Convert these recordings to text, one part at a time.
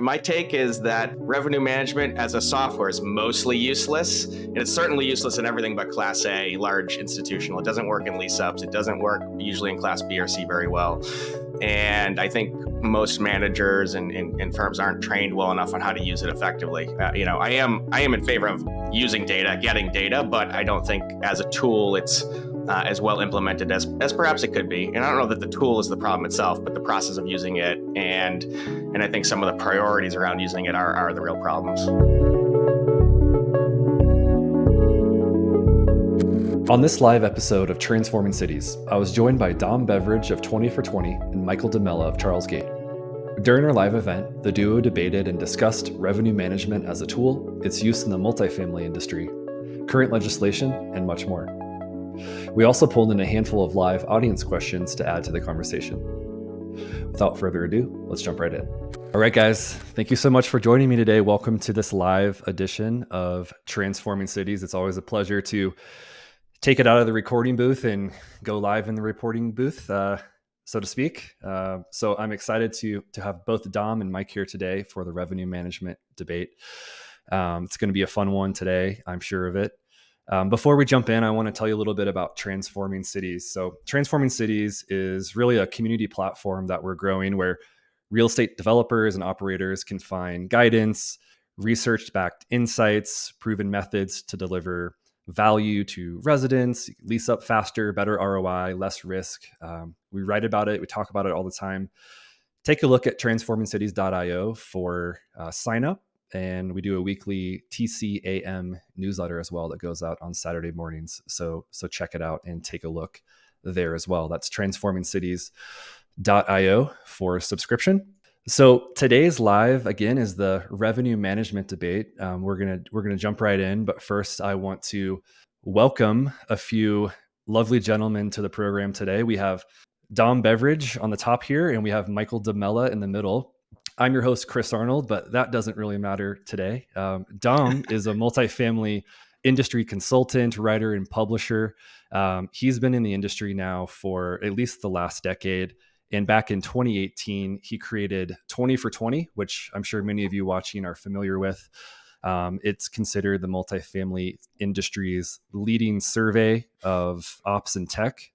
My take is that revenue management as a software is mostly useless, and it's certainly useless in everything but Class A, large institutional. It doesn't work in lease-ups. It doesn't work usually in Class B or C very well. And I think most managers and firms aren't trained well enough on how to use it effectively. I am in favor of using data, getting data, but I don't think as a tool it's as well implemented as perhaps it could be. And I don't know that the tool is the problem itself, but the process of using it and I think some of the priorities around using it are the real problems. On this live episode of Transforming Cities, I was joined by Dom Beveridge of 20 for 20 and Michael DiMella of Charlesgate. During our live event, the duo debated and discussed revenue management as a tool, its use in the multifamily industry, current legislation, and much more. We also pulled in a handful of live audience questions to add to the conversation. Without further ado, let's jump right in. All right, guys, thank you so much for joining me today. Welcome to this live edition of Transforming Cities. It's always a pleasure to take it out of the recording booth and go live in the reporting booth, so to speak. So I'm excited to have both Dom and Mike here today for the revenue management debate. It's going to be a fun one today, I'm sure of it. Before we jump in, I want to tell you a little bit about Transforming Cities. So Transforming Cities is really a community platform that we're growing where real estate developers and operators can find guidance, research-backed insights, proven methods to deliver value to residents, lease up faster, better ROI, less risk. We write about it. We talk about it all the time. Take a look at transformingcities.io for sign up. And we do a weekly TCAM newsletter as well that goes out on Saturday mornings. So check it out and take a look there as well. That's transformingcities.io for subscription. So today's live again is the revenue management debate. We're gonna jump right in, but first I want to welcome a few lovely gentlemen to the program today. We have Dom Beveridge on the top here, and we have Michael DiMella in the middle. I'm your host, Chris Arnold, but that doesn't really matter today. Dom is a multifamily industry consultant, writer, and publisher. He's been in the industry now for at least the last decade. And back in 2018, he created 20 for 20, which I'm sure many of you watching are familiar with. It's considered the multifamily industry's leading survey of ops and tech.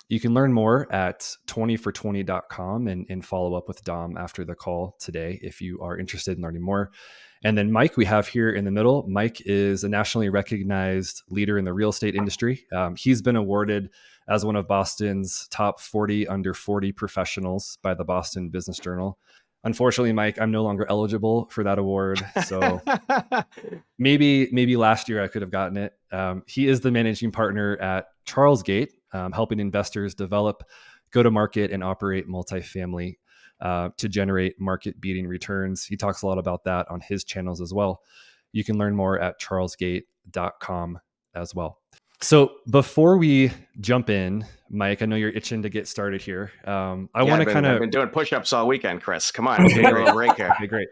You can learn more at 20for20.com and follow up with Dom after the call today if you are interested in learning more. And then Mike, we have here in the middle. Mike is a nationally recognized leader in the real estate industry. He's been awarded as one of Boston's top 40 under 40 professionals by the Boston Business Journal. Unfortunately, Mike, I'm no longer eligible for that award. So maybe last year I could have gotten it. He is the managing partner at Charlesgate, helping investors develop, go to market, and operate multifamily to generate market-beating returns. He talks a lot about that on his channels as well. You can learn more at charlesgate.com as well. So before we jump in, Mike, I know you're itching to get started here. I want to I've been doing push-ups all weekend, Chris. Come on, take a little break here. Okay, great.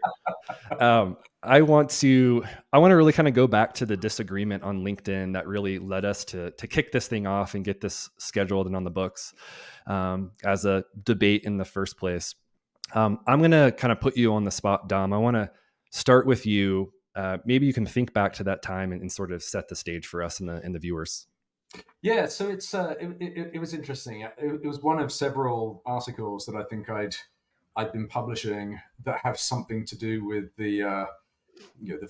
I want to really kind of go back to the disagreement on LinkedIn that really led us to kick this thing off and get this scheduled and on the books as a debate in the first place. I'm going to kind of put you on the spot, Dom. I want to start with you. Maybe you can think back to that time and sort of set the stage for us and the viewers. Yeah, so it was interesting. It was one of several articles that I think I'd been publishing that have something to do with the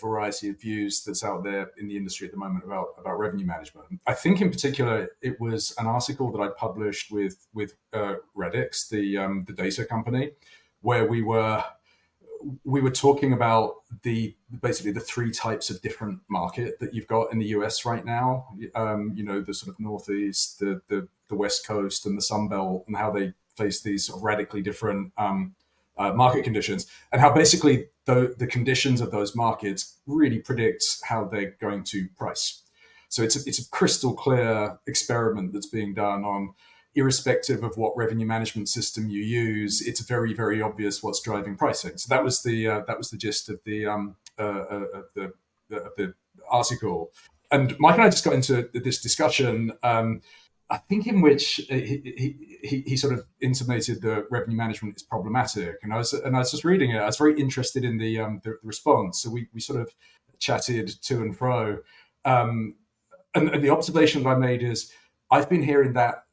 variety of views that's out there in the industry at the moment about revenue management. I think in particular it was an article that I published with Redix, the data company, where we were talking about basically the three types of different market that you've got in the US right now. The sort of Northeast, the West Coast, and the Sun Belt, and how they face these sort of radically different market conditions, and how basically the conditions of those markets really predicts how they're going to price. So it's a crystal clear experiment that's being done on, irrespective of what revenue management system you use, it's very, very obvious what's driving pricing. So that was the gist of the article. And Mike and I just got into this discussion. I think in which he sort of intimated that revenue management is problematic, and I was just reading it. I was very interested in the response, so we sort of chatted to and fro, and the observation that I made is I've been hearing that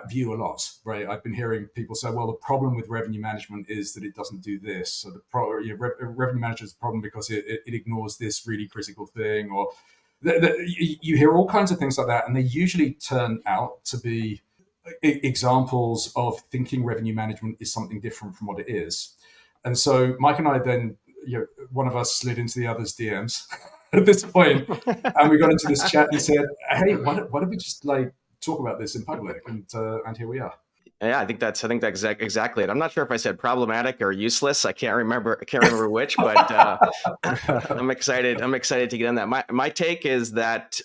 view a lot, right? I've been hearing people say, well, the problem with revenue management is that it doesn't do this. So revenue management is a problem because it ignores this really critical thing, or you hear all kinds of things like that, and they usually turn out to be examples of thinking revenue management is something different from what it is. And so Mike and I then, one of us slid into the other's DMs at this point, and we got into this chat and said, "Hey, why don't we just like talk about this in public?" And here we are. Yeah, I think that's exactly it. I'm not sure if I said problematic or useless. I can't remember which, but I'm excited. I'm excited to get on that. My take is that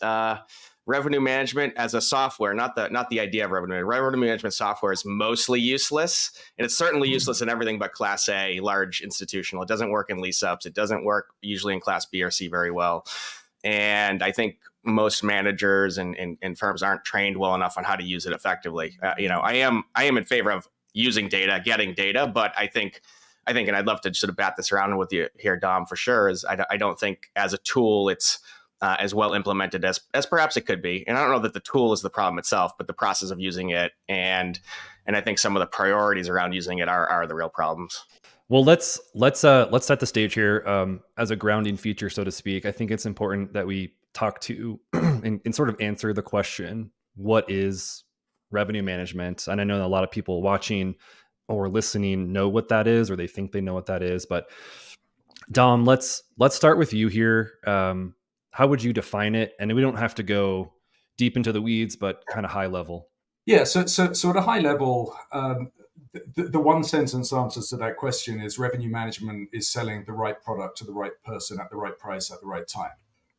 revenue management as a software, not the idea of revenue management software is mostly useless, and it's certainly useless in everything but Class A, large institutional. It doesn't work in lease ups. It doesn't work usually in Class B or C very well. And I think most managers and firms aren't trained well enough on how to use it effectively. I am in favor of using data, getting data, but I think, and I'd love to sort of bat this around with you here, Dom, for sure, is I don't think as a tool it's as well implemented as perhaps it could be. And I don't know that the tool is the problem itself, but the process of using it and I think some of the priorities around using it are the real problems. Well, let's set the stage here as a grounding feature, so to speak. I think it's important that we talk to and sort of answer the question, what is revenue management? And I know a lot of people watching or listening know what that is, or they think they know what that is. But Dom, let's start with you here. How would you define it? And we don't have to go deep into the weeds, but kind of high level. Yeah. So at a high level, the one sentence answer to that question is revenue management is selling the right product to the right person at the right price at the right time,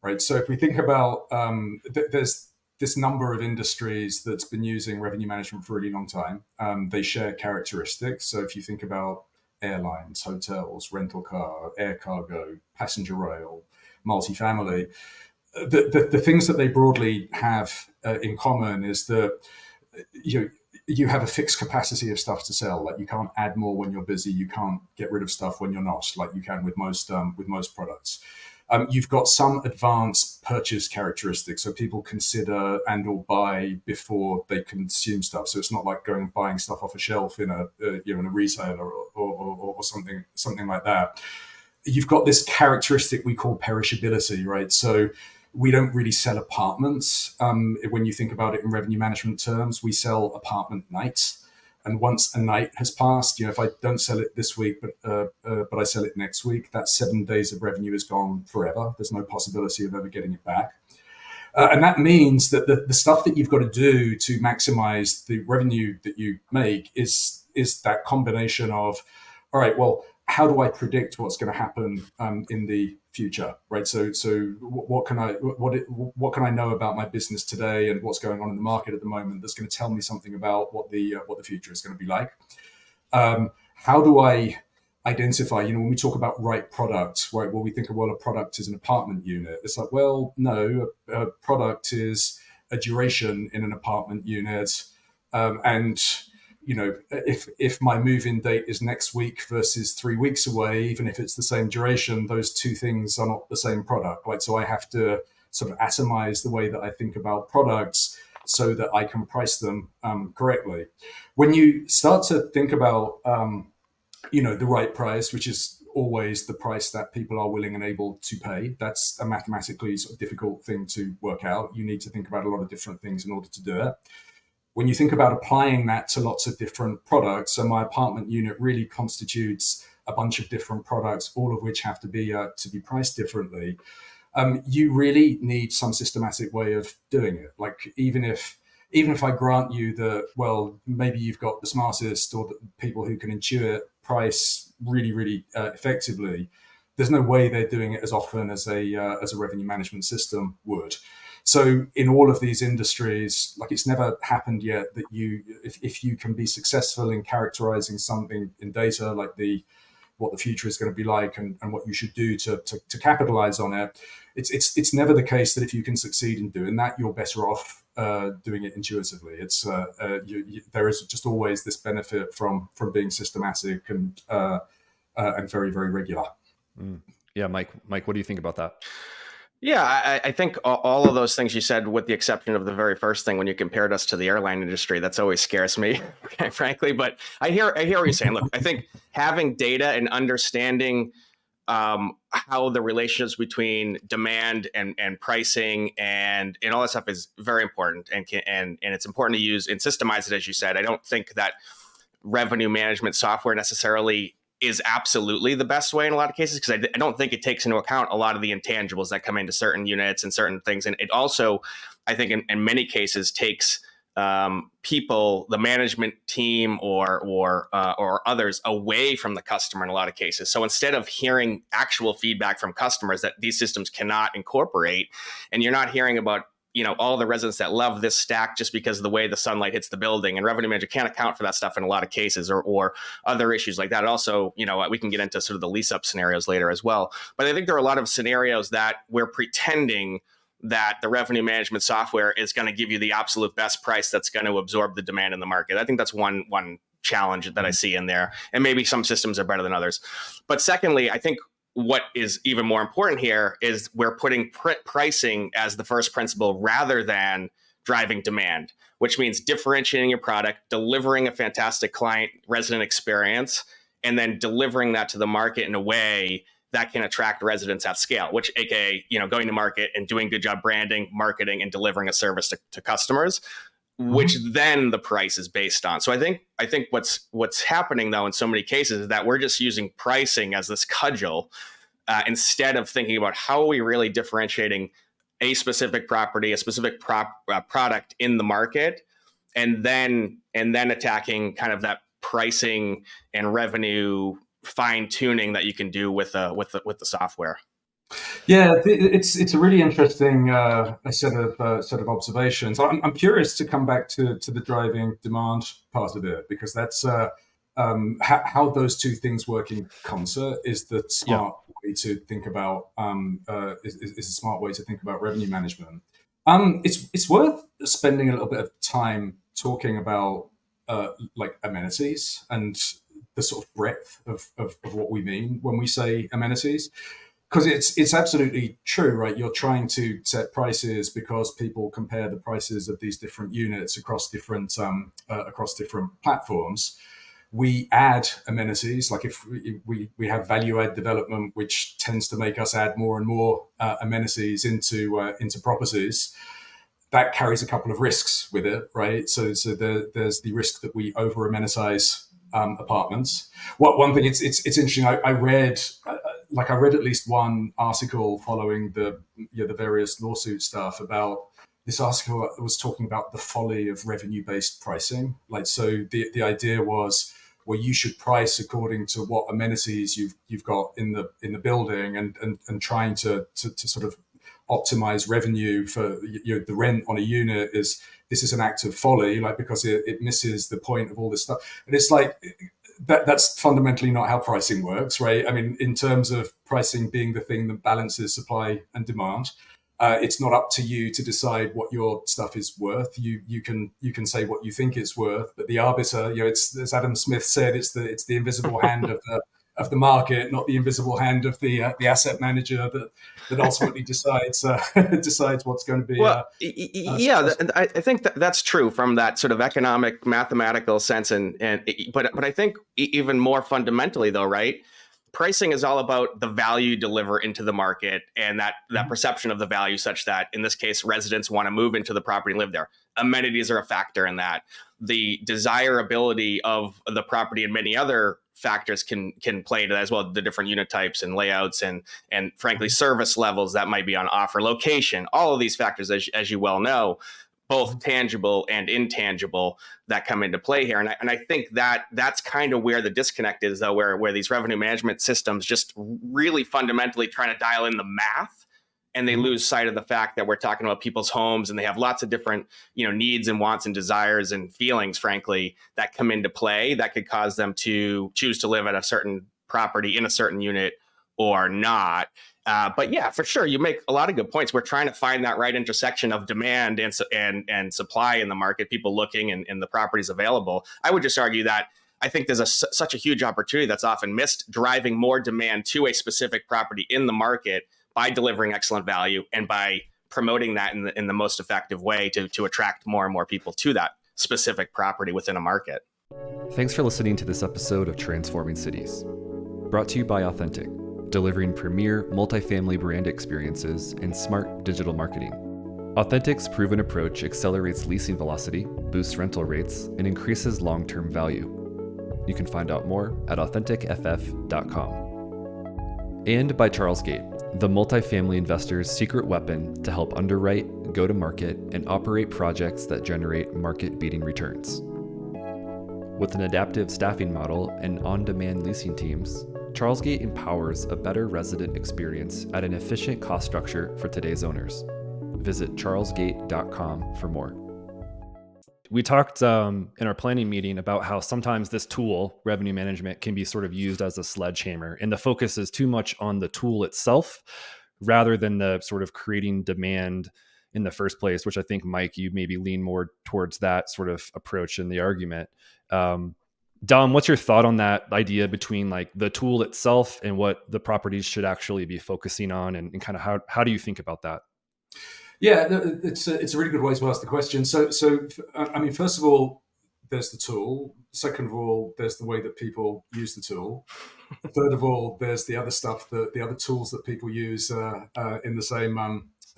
right? So if we think about, there's this number of industries that's been using revenue management for a really long time. They share characteristics. So if you think about airlines, hotels, rental car, air cargo, passenger rail, multifamily, the things that they broadly have in common is that you have a fixed capacity of stuff to sell. Like you can't add more when you're busy. You can't get rid of stuff when you're not, like you can with most products. You've got some advanced purchase characteristics, so people consider and or buy before they consume stuff. So it's not like going and buying stuff off a shelf in a retailer or something like that. You've got this characteristic we call perishability, right? So we don't really sell apartments. When you think about it in revenue management terms, we sell apartment nights. And once a night has passed, if I don't sell it this week, but I sell it next week, that 7 days of revenue is gone forever. There's no possibility of ever getting it back. And that means that the stuff that you've got to do to maximize the revenue that you make is that combination of, all right, well, how do I predict what's going to happen in the future, right? So what can I know about my business today and what's going on in the market at the moment that's going to tell me something about what the future is going to be like? How do I identify? When we talk about right products, right? Well, we think of a product is an apartment unit. It's like, well, no, a product is a duration in an apartment unit, and if my move-in date is next week versus 3 weeks away, even if it's the same duration, those two things are not the same product, right? So I have to sort of atomize the way that I think about products so that I can price them correctly. When you start to think about, the right price, which is always the price that people are willing and able to pay, that's a mathematically sort of difficult thing to work out. You need to think about a lot of different things in order to do it. When you think about applying that to lots of different products, so my apartment unit really constitutes a bunch of different products, all of which have to be priced differently. You really need some systematic way of doing it. Like even if I grant you that, well, maybe you've got the smartest or the people who can intuit price really, really effectively, there's no way they're doing it as often as a revenue management system would. So in all of these industries, like it's never happened yet that if you can be successful in characterizing something in data, like the what the future is going to be like and what you should do to capitalize on it. It's never the case that if you can succeed in doing that, you're better off doing it intuitively. There is just always this benefit from being systematic and very, very regular. Yeah, Mike, what do you think about that? Yeah, I think all of those things you said, with the exception of the very first thing when you compared us to the airline industry, that's always scares me, frankly. But I hear what you're saying. Look, I think having data and understanding how the relationships between demand and pricing and all that stuff is very important, and it's important to use and systemize it, as you said. I don't think that revenue management software necessarily is absolutely the best way in a lot of cases, because I don't think it takes into account a lot of the intangibles that come into certain units and certain things. And it also, I think in many cases, takes people, the management team or others away from the customer in a lot of cases. So instead of hearing actual feedback from customers that these systems cannot incorporate, and you're not hearing about all the residents that love this stack just because of the way the sunlight hits the building, and revenue manager can't account for that stuff in a lot of cases, or other issues like that. Also, we can get into sort of the lease up scenarios later as well. But I think there are a lot of scenarios that we're pretending that the revenue management software is going to give you the absolute best price that's going to absorb the demand in the market. I think that's one challenge that I see in there. And maybe some systems are better than others. But secondly, I think what is even more important here is we're putting pricing as the first principle rather than driving demand, which means differentiating your product, delivering a fantastic client resident experience, and then delivering that to the market in a way that can attract residents at scale, which aka, going to market and doing good job branding, marketing, and delivering a service to customers, which then the price is based on. So I think what's happening though in so many cases is that we're just using pricing as this cudgel instead of thinking about how are we really differentiating a specific property, a specific product in the market, and then attacking kind of that pricing and revenue fine tuning that you can do with the software. Yeah, it's a really interesting set of observations. I'm curious to come back to the driving demand part of it, because that's how those two things work in concert is the smart way to think about is a smart way to think about revenue management. It's worth spending a little bit of time talking about like amenities and the sort of breadth of what we mean when we say amenities. Because it's absolutely true, right? You're trying to set prices because people compare the prices of these different units across different platforms. We add amenities, like if we have value add development, which tends to make us add more and more amenities into properties. That carries a couple of risks with it, right? So there's the risk that we over amenitize apartments. One thing it's interesting. I read at least one article following the various lawsuit stuff about this article that was talking about the folly of revenue-based pricing. Like, so the idea was, well, you should price according to what amenities you've got in the building, and trying to sort of optimize revenue for the rent on a unit is an act of folly, like, because it misses the point of all this stuff. And it's like that's fundamentally not how pricing works, right? I mean, in terms of pricing being the thing that balances supply and demand, it's not up to you to decide what your stuff is worth. You can say what you think it's worth, but the arbiter, it's, as Adam Smith said, it's the invisible hand of the market, not the invisible hand of the asset manager that ultimately decides what's going to be. Well, I think that's true from that sort of economic mathematical sense, but I think even more fundamentally though, right? Pricing is all about the value you deliver into the market, and that perception of the value, such that in this case, residents want to move into the property and live there. Amenities are a factor in that. The desirability of the property and many other factors can play into that as well. The different unit types and layouts and frankly, service levels that might be on offer, location, all of these factors, as you well know, both tangible and intangible, that come into play here. And I think that's kind of where the disconnect is, though, where these revenue management systems just really fundamentally trying to dial in the math, and they lose sight of the fact that we're talking about people's homes, and they have lots of different, needs and wants and desires and feelings, frankly, that come into play that could cause them to choose to live at a certain property in a certain unit or not. But yeah, for sure, you make a lot of good points. We're trying to find that right intersection of demand and supply in the market, people looking and the properties available. I would just argue that I think there's such a huge opportunity that's often missed, driving more demand to a specific property in the market by delivering excellent value and by promoting that in the most effective way to attract more and more people to that specific property within a market. Thanks for listening to this episode of Transforming Cities, brought to you by Authentic, delivering premier multifamily brand experiences and smart digital marketing. Authentic's proven approach accelerates leasing velocity, boosts rental rates, and increases long-term value. You can find out more at AuthenticFF.com. And by Charlesgate, the multifamily investor's secret weapon to help underwrite, go to market, and operate projects that generate market-beating returns. With an adaptive staffing model and on-demand leasing teams, Charlesgate empowers a better resident experience at an efficient cost structure for today's owners. Visit charlesgate.com for more. We talked in our planning meeting about how sometimes this tool, revenue management, can be sort of used as a sledgehammer, and the focus is too much on the tool itself rather than the sort of creating demand in the first place, which I think, Mike, you maybe lean more towards that sort of approach in the argument. Dom, what's your thought on that idea between like the tool itself and what the properties should actually be focusing on, and kind of how do you think about that? Yeah, it's a really good way to ask the question. So I mean, first of all, there's the tool. Second of all, there's the way that people use the tool. Third of all, there's the other stuff, the other tools that people use in the same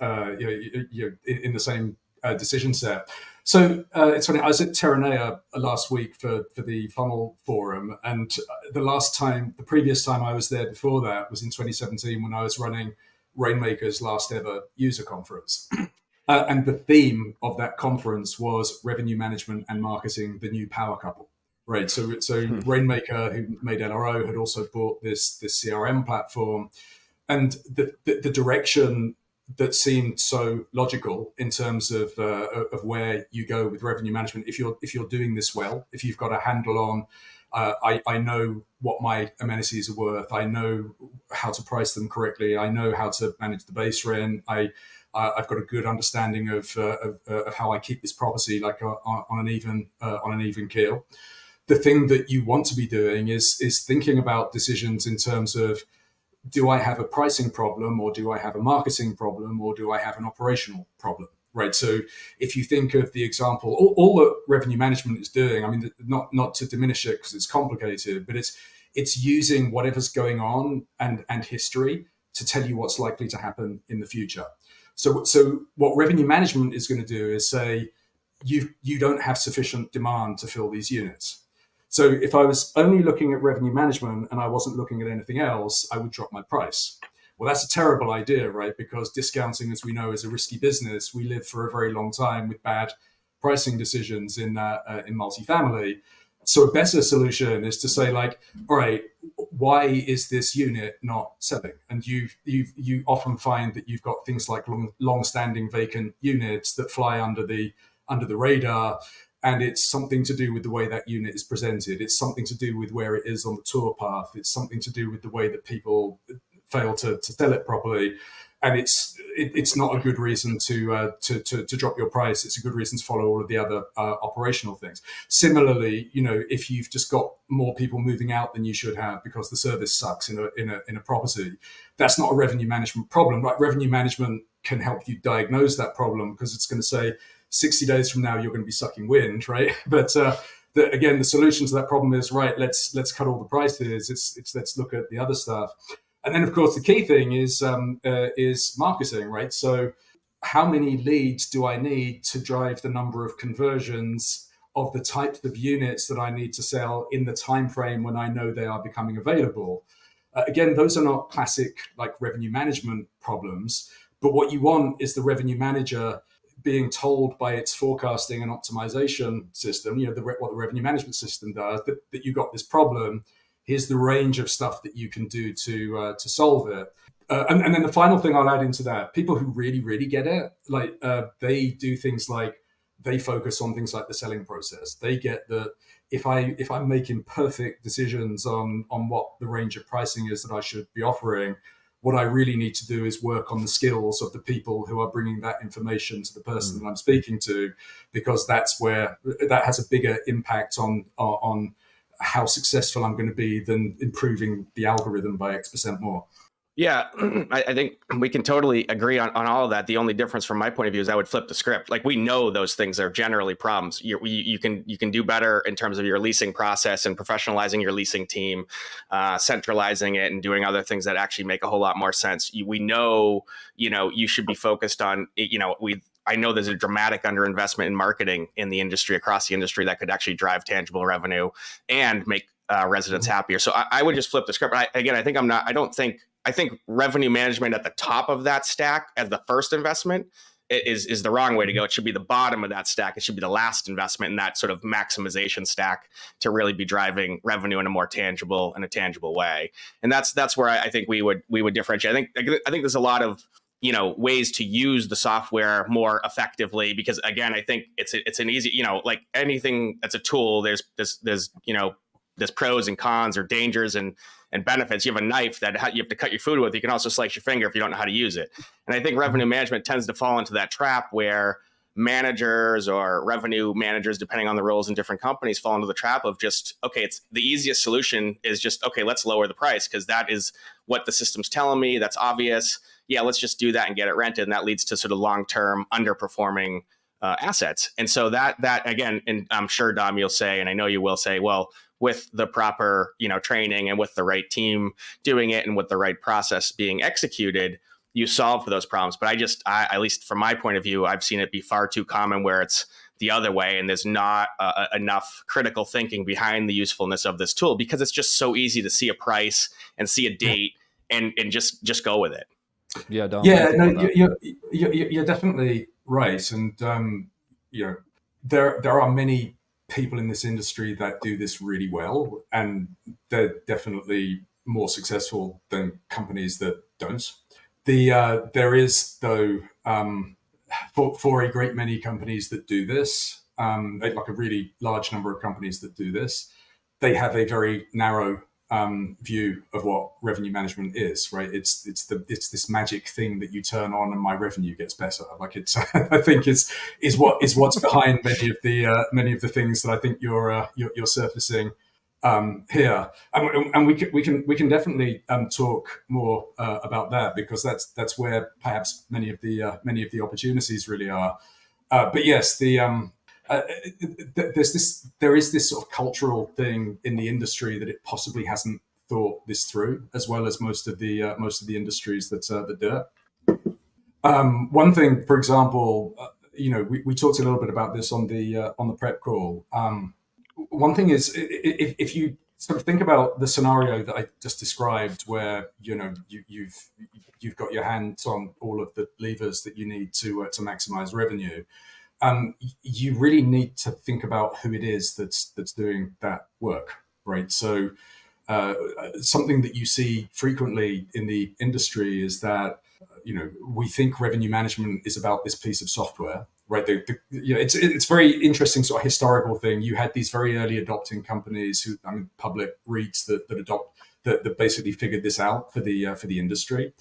in the same decision set. So it's funny. I was at Terranea last week for the Funnel Forum, and the previous time I was there before that was in 2017 when I was running Rainmaker's last ever user conference. And the theme of that conference was revenue management and marketing, the new power couple, right? So Rainmaker, who made LRO, had also bought this CRM platform, and the direction that seemed so logical in terms of where you go with revenue management. If you're doing this well, if you've got a handle on, I know what my amenities are worth. I know how to price them correctly. I know how to manage the base rent. I've got a good understanding of how I keep this property like on an even keel. The thing that you want to be doing is thinking about decisions in terms of, do I have a pricing problem, or do I have a marketing problem, or do I have an operational problem? Right. So if you think of the example, all that revenue management is doing, I mean, not to diminish it because it's complicated, but it's using whatever's going on and history to tell you what's likely to happen in the future. So what revenue management is going to do is say, you don't have sufficient demand to fill these units. So if I was only looking at revenue management and I wasn't looking at anything else, I would drop my price. Well, that's a terrible idea, right? Because discounting, as we know, is a risky business. We live for a very long time with bad pricing decisions in multifamily. So a better solution is to say, like, all right, why is this unit not selling? And you often find that you've got things like long-standing vacant units that fly under the radar. And it's something to do with the way that unit is presented. It's something to do with where it is on the tour path. It's something to do with the way that people fail to sell it properly. And it's not a good reason to drop your price. It's a good reason to follow all of the other operational things. Similarly, if you've just got more people moving out than you should have because the service sucks in a property, that's not a revenue management problem, right? Revenue management can help you diagnose that problem because it's going to say 60 days from now you're going to be sucking wind, right? But again, the solution to that problem is, right, let's cut all the prices. It's let's look at the other stuff. And then, of course, the key thing is marketing, right? So how many leads do I need to drive the number of conversions of the types of units that I need to sell in the time frame when I know they are becoming available? Again, those are not classic like revenue management problems, but what you want is the revenue manager being told by its forecasting and optimization system, what the revenue management system does, that you got this problem. Here's the range of stuff that you can do to solve it. And then the final thing I'll add into that, people who really, really get it, like they do things like they focus on things like the selling process. They get that if I'm making perfect decisions on what the range of pricing is that I should be offering, what I really need to do is work on the skills of the people who are bringing that information to the person that I'm speaking to, because that's where that has a bigger impact on how successful I'm going to be than improving the algorithm by X% more. Yeah, I think we can totally agree on all of that. The only difference from my point of view is I would flip the script. Like, we know those things are generally problems. You can do better in terms of your leasing process and professionalizing your leasing team, centralizing it, and doing other things that actually make a whole lot more sense. We know, you should be focused on, I know there's a dramatic underinvestment in marketing in the industry, across the industry, that could actually drive tangible revenue and make residents happier. So I would just flip the script. I think revenue management at the top of that stack as the first investment is the wrong way to go. It should be the bottom of that stack. It should be the last investment in that sort of maximization stack to really be driving revenue in a more tangible way. And that's where I think we would differentiate. I think there's a lot of ways to use the software more effectively, because again, I think it's an easy, like anything that's a tool, there's pros and cons or dangers and benefits. You have a knife that you have to cut your food with. You can also slice your finger if you don't know how to use it. And I think revenue management tends to fall into that trap where managers or revenue managers, depending on the roles in different companies, fall into the trap of just, okay, it's the easiest solution is just, okay, let's lower the price because that is what the system's telling me. That's obvious. Yeah, let's just do that and get it rented. And that leads to sort of long-term underperforming assets. And so that again, and I'm sure, Dom, you'll say, and I know you will say, well, with the proper, training and with the right team doing it and with the right process being executed, you solve for those problems. But I at least from my point of view, I've seen it be far too common where it's the other way and there's not enough critical thinking behind the usefulness of this tool, because it's just so easy to see a price and see a date and just go with it. Yeah, Dom, you're definitely right. And, there are many people in this industry that do this really well, and they're definitely more successful than companies that don't. There is, though, for a great many companies that do this, like a really large number of companies that do this, they have a very narrow view of what revenue management is, right? It's this magic thing that you turn on and my revenue gets better. Like it's, I think is what's behind many of the things that I think you're surfacing here, and we can definitely talk more about that, because that's where perhaps many of the opportunities really are. But yes, there is this sort of cultural thing in the industry that it possibly hasn't thought this through, as well as most of the industries that do it. One thing, for example, we talked a little bit about this on the prep call. One thing is, if you sort of think about the scenario that I just described, where you've got your hands on all of the levers that you need to maximize revenue. You really need to think about who it is that's doing that work, right? So something that you see frequently in the industry is that we think revenue management is about this piece of software, right? It's very interesting sort of historical thing. You had these very early adopting companies public REITs that basically figured this out for the industry.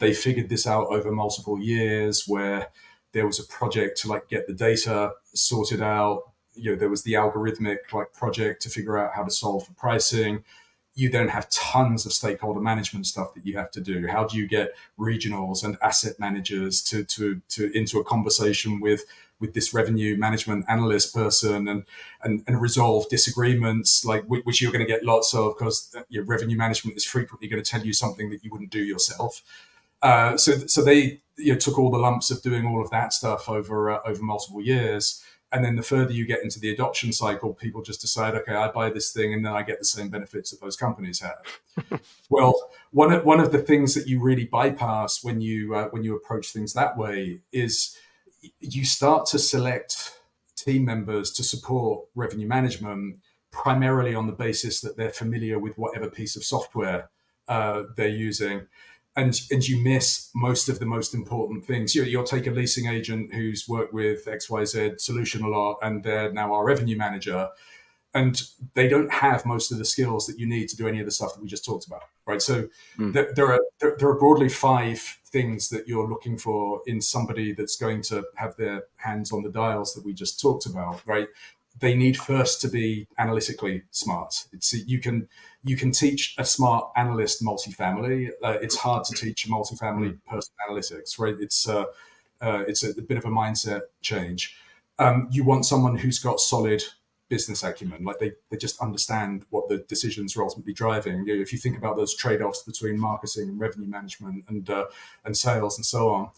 They figured this out over multiple years, where there was a project to get the data sorted out. There was the algorithmic project to figure out how to solve for pricing. You then have tons of stakeholder management stuff that you have to do. How do you get regionals and asset managers to into a conversation with this revenue management analyst person and resolve disagreements, which you're going to get lots of, because your revenue management is frequently going to tell you something that you wouldn't do yourself. So they took all the lumps of doing all of that stuff over multiple years. And then the further you get into the adoption cycle, people just decide, okay, I buy this thing and then I get the same benefits that those companies have. Well, one of the things that you really bypass when you approach things that way is you start to select team members to support revenue management primarily on the basis that they're familiar with whatever piece of software they're using. And you miss most of the most important things. You'll take a leasing agent who's worked with XYZ solution a lot, and they're now our revenue manager. and they don't have most of the skills that you need to do any of the stuff that we just talked about, right? So there are broadly 5 things that you're looking for in somebody that's going to have their hands on the dials that we just talked about, right? They need first to be analytically smart. You can teach a smart analyst multifamily. It's hard to teach a multifamily person analytics, right? It's a bit of a mindset change. You want someone who's got solid business acumen, like they just understand what the decisions are ultimately driving. If you think about those trade-offs between marketing and revenue management and sales and so on,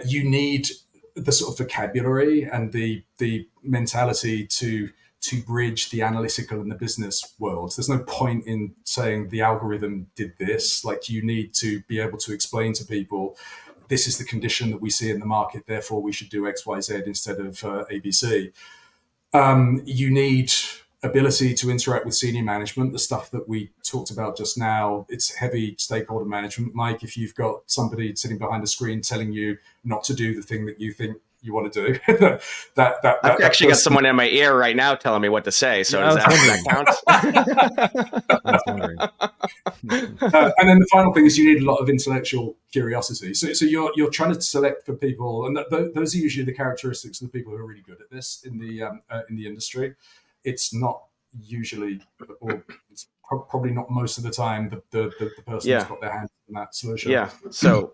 you need the sort of vocabulary and the mentality to bridge the analytical and the business worlds. There's no point in saying the algorithm did this. Like, you need to be able to explain to people, this is the condition that we see in the market, therefore we should do X, Y, Z instead of ABC. You need ability to interact with senior management, the stuff that we talked about just now. It's heavy stakeholder management. Mike, if you've got somebody sitting behind a screen telling you not to do the thing that you think you want to do, I've actually got someone in my ear right now telling me what to say. So does that count? I was wondering. And then the final thing is you need a lot of intellectual curiosity. So you're trying to select for people, and those are usually the characteristics of the people who are really good at this in the industry. It's not usually, or it's probably not most of the time, the person who's got their hands in that solution. Yeah. So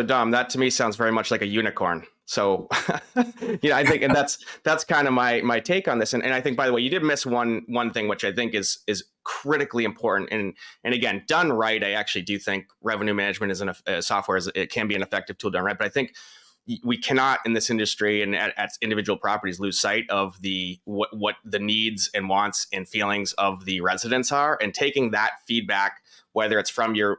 Dom, that to me sounds very much like a unicorn. So, I think, and that's kind of my take on this. And I think, by the way, you did miss one thing, which I think is critically important. And again, done right, I actually do think revenue management is software it can be an effective tool done right. But I think we cannot in this industry and at individual properties lose sight of what the needs and wants and feelings of the residents are, and taking that feedback, whether it's from your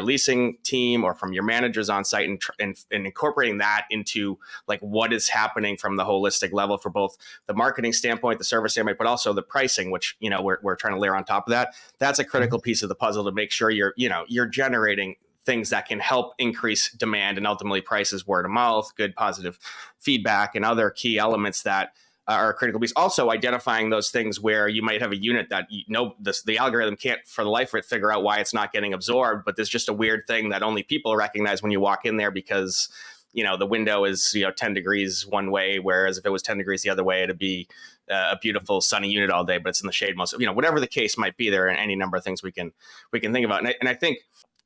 leasing team or from your managers on site, and incorporating that into like what is happening from the holistic level for both the marketing standpoint, the service standpoint, but also the pricing, which we're trying to layer on top of that. That's a critical piece of the puzzle to make sure you're generating things that can help increase demand and ultimately prices, word of mouth, good positive feedback, and other key elements that are a critical piece. Also identifying those things where you might have a unit that the algorithm can't for the life of it figure out why it's not getting absorbed, but there's just a weird thing that only people recognize when you walk in there because the window is 10 degrees one way, whereas if it was 10 degrees the other way, it'd be a beautiful sunny unit all day, but it's in the shade most. Whatever the case might be, there are any number of things we can think about, and I think,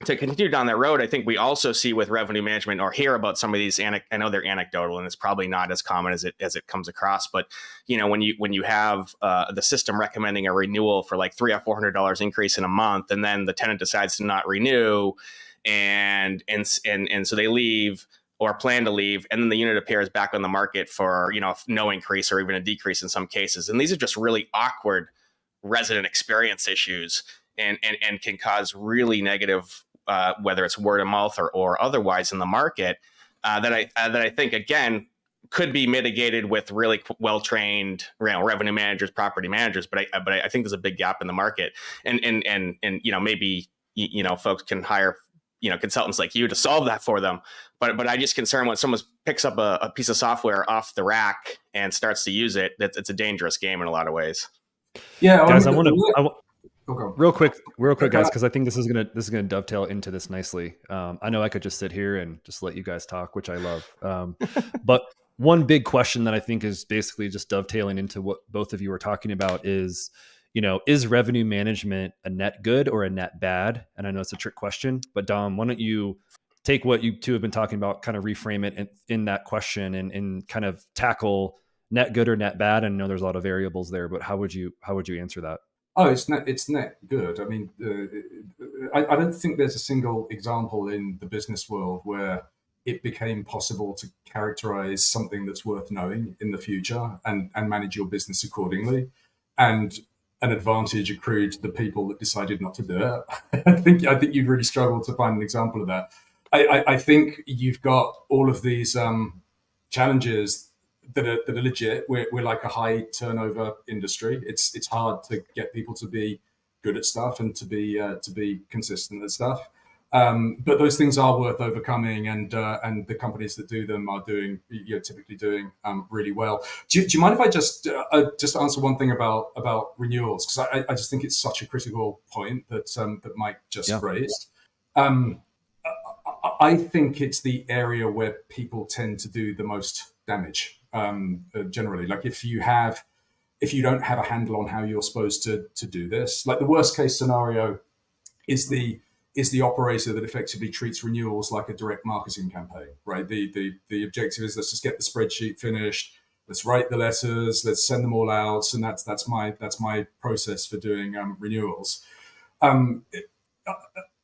to continue down that road, I think we also see with revenue management or hear about some of these. I know they're anecdotal, and it's probably not as common as it comes across. But when you have the system recommending a renewal for like $300 or $400 increase in a month, and then the tenant decides to not renew, and so they leave or plan to leave, and then the unit appears back on the market for no increase or even a decrease in some cases, and these are just really awkward resident experience issues. And can cause really negative, whether it's word of mouth or otherwise in the market, that I think again could be mitigated with really well trained revenue managers, property managers. But I think there's a big gap in the market, and maybe folks can hire consultants like you to solve that for them. But I just concerned when someone picks up a piece of software off the rack and starts to use it, that it's a dangerous game in a lot of ways. Yeah, guys, I want to. Okay. Real quick, guys, because I think this is gonna dovetail into this nicely. I know I could just sit here and just let you guys talk, which I love. But one big question that I think is basically just dovetailing into what both of you were talking about is, is revenue management a net good or a net bad? And I know it's a trick question, but Dom, why don't you take what you two have been talking about, kind of reframe it in that question and kind of tackle net good or net bad? I know there's a lot of variables there, but how would you answer that? Oh, it's net good. I mean, I don't think there's a single example in the business world where it became possible to characterize something that's worth knowing in the future and manage your business accordingly, and an advantage accrued to the people that decided not to do it. I think you'd really struggle to find an example of that. I think you've got all of these challenges that are legit. We're like a high turnover industry. It's hard to get people to be good at stuff and to be consistent at stuff. But those things are worth overcoming, and the companies that do them are doing, typically doing really well. Do you mind if I just answer one thing about renewals, because I just think it's such a critical point that Mike just raised. I think it's the area where people tend to do the most damage. Generally, like if you don't have a handle on how you're supposed to do this, like the worst case scenario is the operator that effectively treats renewals like a direct marketing campaign, right? The objective is, let's just get the spreadsheet finished, let's write the letters, let's send them all out, and that's my process for doing renewals.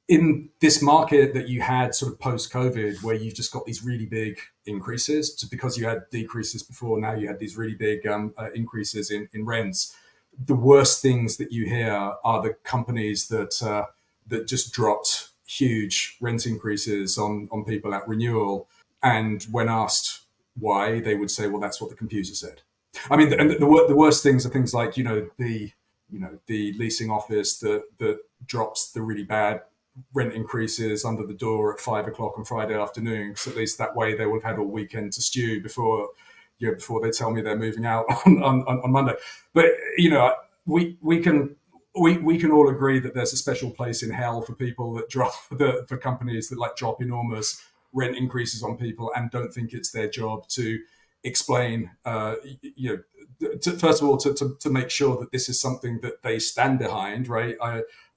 In this market that you had sort of post-COVID, where you've just got these really big increases, just because you had decreases before, now you had these really big increases in rents. The worst things that you hear are the companies that just dropped huge rent increases on people at renewal, and when asked why, they would say, "Well, that's what the computer said." I mean, and the worst things are things like the leasing office that drops the really bad rent increases under the door at 5 o'clock on Friday afternoon, because at least that way they would have had all weekend to stew before they tell me they're moving out on Monday. But we can all agree that there's a special place in hell for people that for companies that drop enormous rent increases on people and don't think it's their job to explain, first of all, to make sure that this is something that they stand behind, right?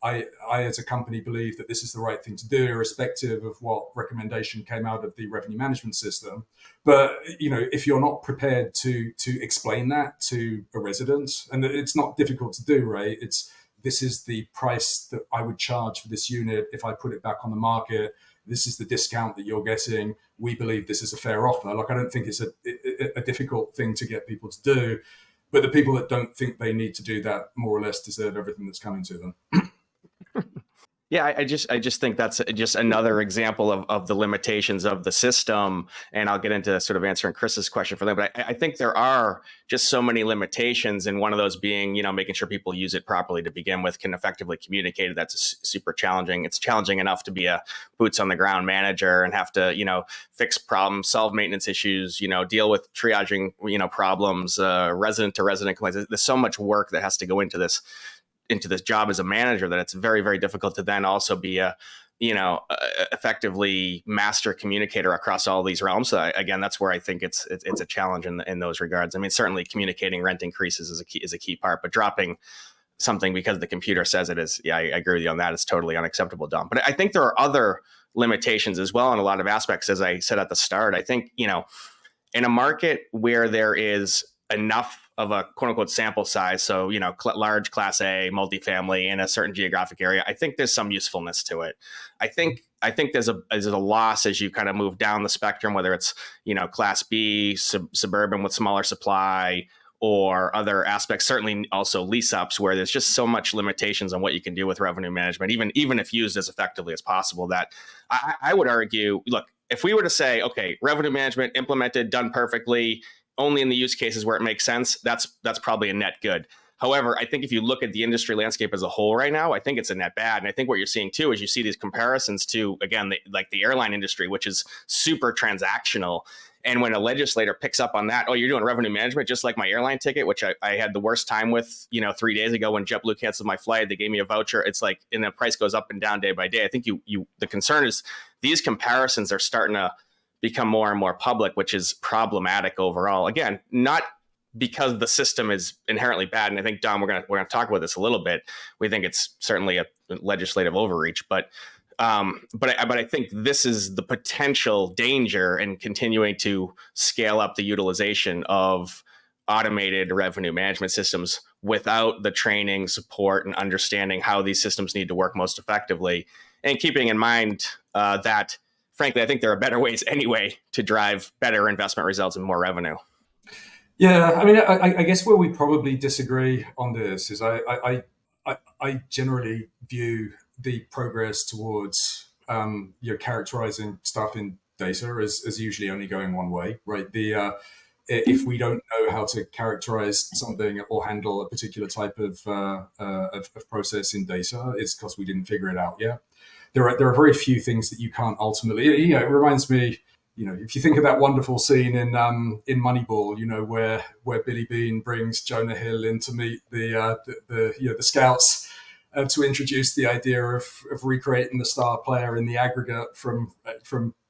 I, as a company, believe that this is the right thing to do, irrespective of what recommendation came out of the revenue management system. But if you're not prepared to explain that to a resident, and it's not difficult to do, right? This is the price that I would charge for this unit if I put it back on the market. This is the discount that you're getting. We believe this is a fair offer. Like, I don't think it's a difficult thing to get people to do, but the people that don't think they need to do that more or less deserve everything that's coming to them. Yeah, I just think that's just another example of the limitations of the system. And I'll get into sort of answering Chris's question for them. But I think there are just so many limitations, and one of those being, making sure people use it properly to begin with, can effectively communicate it. That's super challenging. It's challenging enough to be a boots on the ground manager and have to, fix problems, solve maintenance issues, deal with triaging, problems, resident to resident complaints. There's so much work that has to go into this job as a manager that it's very, very difficult to then also be a effectively master communicator across all these realms. So again, that's where I think it's a challenge in those regards. I mean, certainly communicating rent increases is a key part, but dropping something because the computer says it is, I agree with you on that. It's totally unacceptable, Dom. But I think there are other limitations as well in a lot of aspects. As I said at the start, I think, in a market where there is enough of a quote unquote sample size, so large class A multifamily in a certain geographic area, I think there's some usefulness to it. I think there's a loss as you kind of move down the spectrum, whether it's class B suburban with smaller supply or other aspects, certainly also lease ups, where there's just so much limitations on what you can do with revenue management, even if used as effectively as possible, that I would argue, look, if we were to say, okay, revenue management implemented, done perfectly, only in the use cases where it makes sense, that's probably a net good. However, I think if you look at the industry landscape as a whole right now, I think it's a net bad. And I think what you're seeing too is you see these comparisons to, again, the airline industry, which is super transactional. And when a legislator picks up on that, oh, you're doing revenue management just like my airline ticket, which I had the worst time with, 3 days ago when JetBlue canceled my flight. They gave me a voucher. It's like, and the price goes up and down day by day. I think the concern is these comparisons are starting to become more and more public, which is problematic overall. Again, not because the system is inherently bad. And I think, Dom, we're gonna talk about this a little bit. We think it's certainly a legislative overreach, but I think this is the potential danger in continuing to scale up the utilization of automated revenue management systems without the training, support, and understanding how these systems need to work most effectively, and keeping in mind that, frankly, I think there are better ways anyway to drive better investment results and more revenue. Yeah, I mean, I guess where we probably disagree on this is I generally view the progress towards characterizing stuff in data as usually only going one way, right? If we don't know how to characterize something or handle a particular type of process in data, it's because we didn't figure it out yet. there are very few things that you can't ultimately. It reminds me, if you think of that wonderful scene in Moneyball, where Billy Bean brings Jonah Hill in to meet the scouts, to introduce the idea of recreating the star player in the aggregate from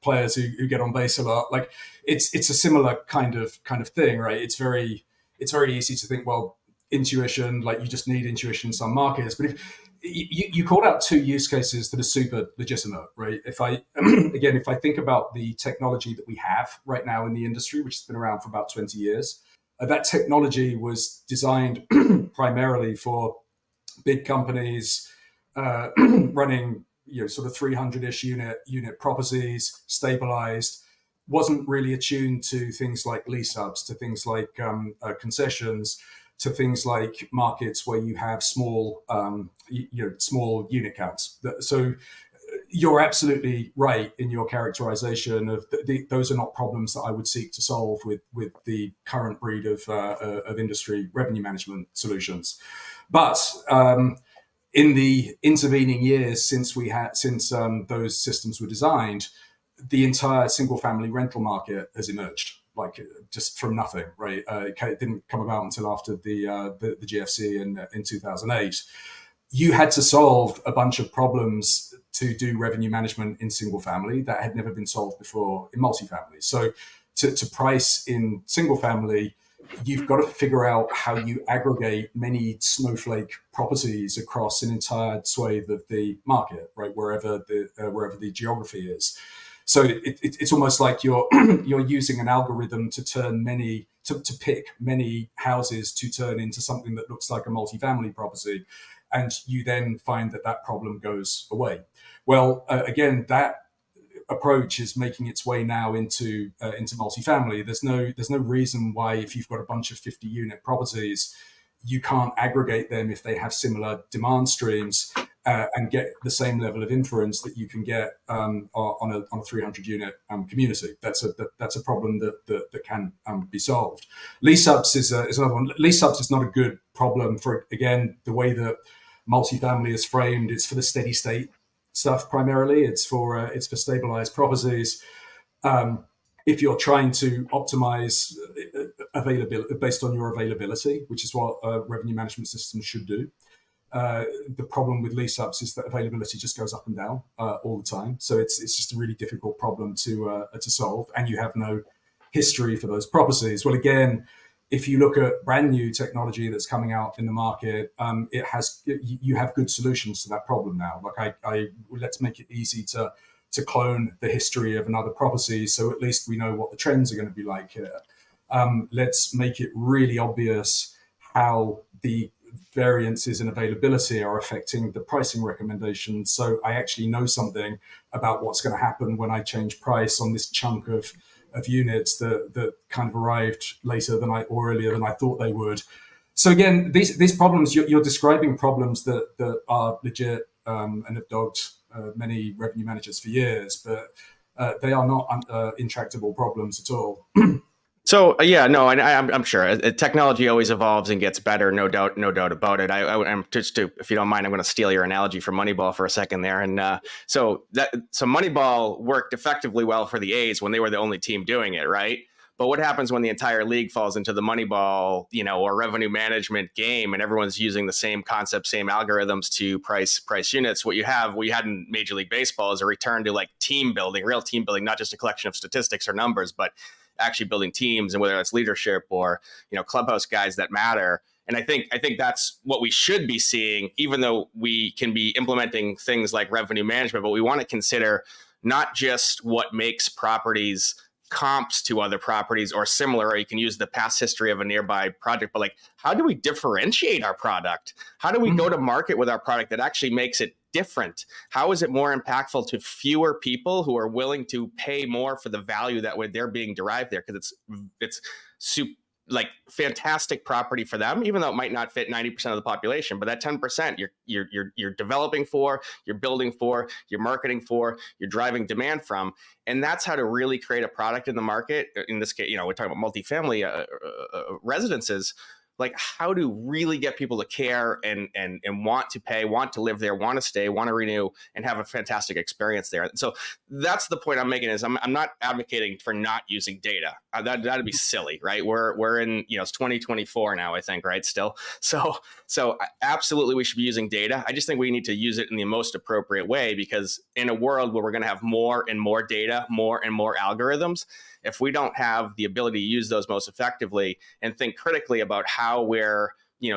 players who get on base a lot. Like it's a similar kind of thing, right? It's very easy to think, well, intuition, like you just need intuition in some markets. But if you called out two use cases that are super legitimate, right? If I think about the technology that we have right now in the industry, which has been around for about 20 years, that technology was designed primarily for big companies running sort of 300-ish unit properties, stabilized, wasn't really attuned to things like lease ups, to things like concessions, to things like markets where you have small small unit counts. So you're absolutely right in your characterization of those are not problems that I would seek to solve with the current breed of industry revenue management solutions. But in the intervening years since those systems were designed, the entire single family rental market has emerged, like just from nothing, right? It didn't come about until after the GFC in 2008. You had to solve a bunch of problems to do revenue management in single family that had never been solved before in multifamily. So to price in single family, you've got to figure out how you aggregate many snowflake properties across an entire swathe of the market, right? Wherever the geography is. So it's almost like you're using an algorithm to to pick many houses to turn into something that looks like a multifamily property, and you then find that problem goes away. Well, again, that approach is making its way now into multifamily. There's no reason why, if you've got a bunch of 50-unit properties, you can't aggregate them if they have similar demand streams and get the same level of inference that you can get on a 300-unit community. That's a problem that can be solved. Lease ups is another one. Lease ups is not a good problem for, again, the way that multifamily is framed. It's for the steady state stuff primarily. It's for stabilized properties. If you're trying to optimize availability based on your availability, which is what revenue management systems should do, the problem with lease ups is that availability just goes up and down all the time. So it's just a really difficult problem to solve, and you have no history for those properties. Well, again, if you look at brand new technology that's coming out in the market, you have good solutions to that problem now. Like let's make it easy to clone the history of another property, so at least we know what the trends are going to be like here. Let's make it really obvious how the variances in availability are affecting the pricing recommendations, so I actually know something about what's going to happen when I change price on this chunk of units that kind of arrived later or earlier than I thought they would. So again, these problems, you're describing problems that are legit and have dogged many revenue managers for years, but they are not intractable problems at all. So I'm sure technology always evolves and gets better, no doubt about it. I'm just if you don't mind, I'm going to steal your analogy from Moneyball for a second there. And so Moneyball worked effectively well for the A's when they were the only team doing it, right? But what happens when the entire league falls into the Moneyball, or revenue management game, and everyone's using the same concept, same algorithms to price units? What you had in Major League Baseball is a return to like team building, real team building, not just a collection of statistics or numbers, but actually building teams, and whether that's leadership or clubhouse guys that matter. And I think that's what we should be seeing, even though we can be implementing things like revenue management. But we want to consider not just what makes properties comps to other properties or similar, or you can use the past history of a nearby project, but like, how do we differentiate our product? How do we go to market with our product that actually makes it different? How is it more impactful to fewer people who are willing to pay more for the value that they're being derived there? Because it's like fantastic property for them, even though it might not fit 90% of the population. But that 10% you're developing for, you're building for, you're marketing for, you're driving demand from. And that's how to really create a product in the market. In this case, we're talking about multifamily residences. like how to really get people to care and want to pay, want to live there, want to stay, want to renew, and have a fantastic experience there. So that's the point I'm making is I'm not advocating for not using data. That'd be silly, right? We're in, it's 2024 now, I think, right? Still. So absolutely we should be using data. I just think we need to use it in the most appropriate way, because in a world where we're going to have more and more data, more and more algorithms, if we don't have the ability to use those most effectively and think critically about how we're,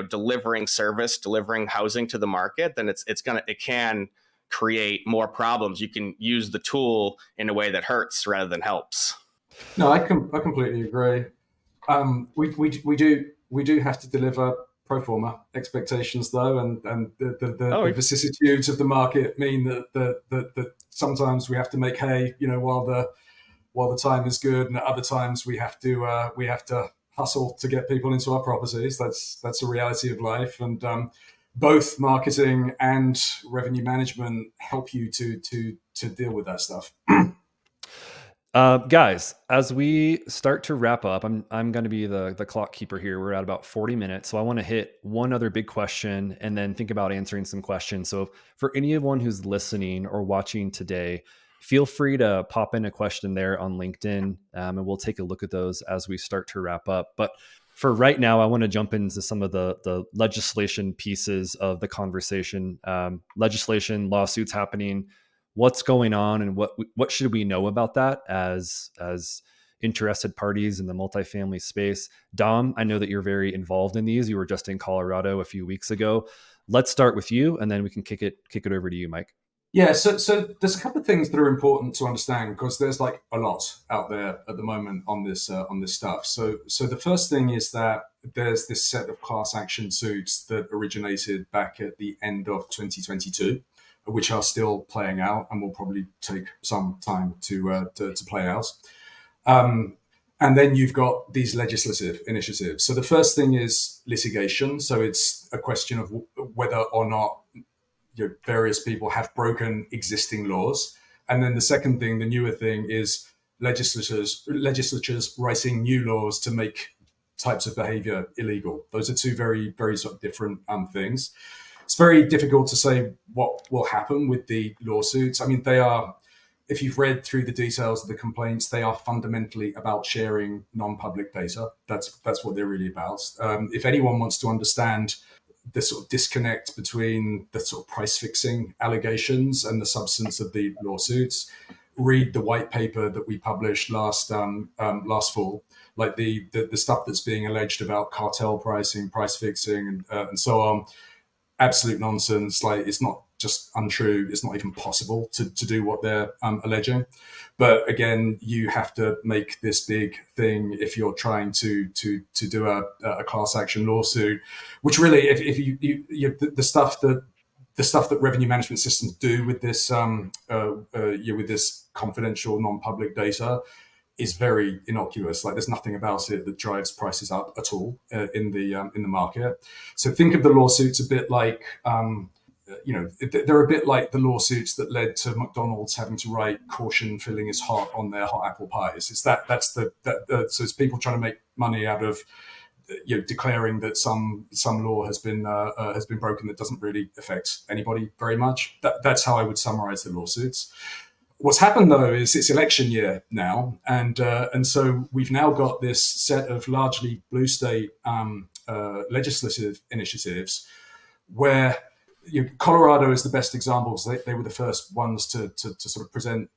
delivering service, delivering housing to the market, then it can create more problems. You can use the tool in a way that hurts rather than helps. No, I completely agree. We do have to deliver pro forma expectations, though, and the vicissitudes of the market mean that sometimes we have to make hay, while the time is good, and at other times we have to hustle to get people into our properties. That's a reality of life, and both marketing and revenue management help you to deal with that stuff. Guys, as we start to wrap up, I'm going to be the clock keeper here. We're at about 40 minutes. So I want to hit one other big question and then think about answering some questions. So for anyone who's listening or watching today, feel free to pop in a question there on LinkedIn, and we'll take a look at those as we start to wrap up. But for right now, I want to jump into some of the legislation pieces of the conversation. Legislation, lawsuits happening, what's going on, and what should we know about that as interested parties in the multifamily space. Dom, I know that you're very involved in these. You were just in Colorado a few weeks ago. Let's start with you, and then we can kick it over to you, Mike. Yeah, so there's a couple of things that are important to understand, because there's like a lot out there at the moment on this stuff. So the first thing is that there's this set of class action suits that originated back at the end of 2022, which are still playing out and will probably take some time to play out. And then you've got these legislative initiatives. So the first thing is litigation. So it's a question of whether or not various people have broken existing laws. And then the second thing, the newer thing, is legislatures writing new laws to make types of behavior illegal. Those are two very, very sort of different things. It's very difficult to say what will happen with the lawsuits. I mean, they are, if you've read through the details of the complaints, they are fundamentally about sharing non-public data. That's what they're really about. If anyone wants to understand the sort of disconnect between the sort of price fixing allegations and the substance of the lawsuits, read the white paper that we published last fall, like the stuff that's being alleged about cartel pricing, price fixing, and so on. Absolute nonsense. Like, it's not just untrue. It's not even possible to do what they're alleging. But again, you have to make this big thing if you're trying to do a class action lawsuit, which really, if you the stuff that revenue management systems do with this with this confidential non-public data is very innocuous. Like, there's nothing about it that drives prices up at all in the market. So think of the lawsuits a bit like, they're a bit like the lawsuits that led to McDonald's having to write "caution, filling is hot" on their hot apple pies. It's so it's people trying to make money out of declaring that some law has been broken that doesn't really affect anybody very much. That's how I would summarize the lawsuits. What's happened, though, is it's election year now, and so we've now got this set of largely blue state legislative initiatives where Colorado is the best example. So they were the first ones to sort of present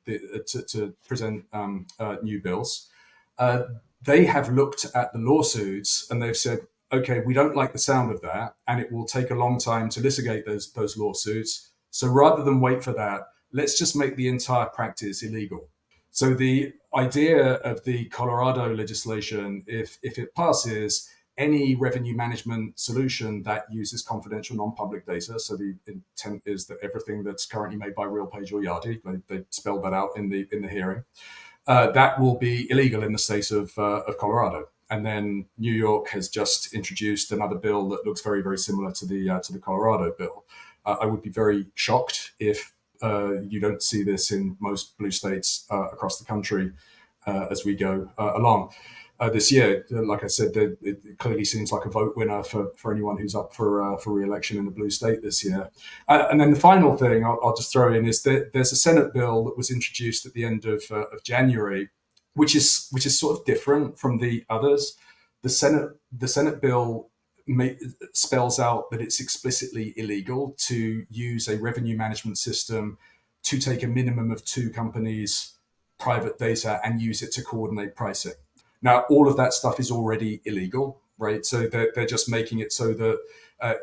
new bills. They have looked at the lawsuits and they've said, okay, we don't like the sound of that, and it will take a long time to litigate those lawsuits. So rather than wait for that, let's just make the entire practice illegal. So the idea of the Colorado legislation, if it passes, any revenue management solution that uses confidential non-public data, so the intent is that everything that's currently made by RealPage or Yardi, they spelled that out in the hearing, that will be illegal in the state of Colorado. And then New York has just introduced another bill that looks very, very similar to the Colorado bill. I would be very shocked if you don't see this in most blue states across the country as we go along. this year. Like I said, it clearly seems like a vote winner for anyone who's up for re-election in the blue state this year. And then the final thing I'll just throw in is that there's a Senate bill that was introduced at the end of January, which is sort of different from the others. The Senate bill spells out that it's explicitly illegal to use a revenue management system to take a minimum of 2 companies' private data and use it to coordinate pricing. Now, all of that stuff is already illegal, right? So they're just making it so that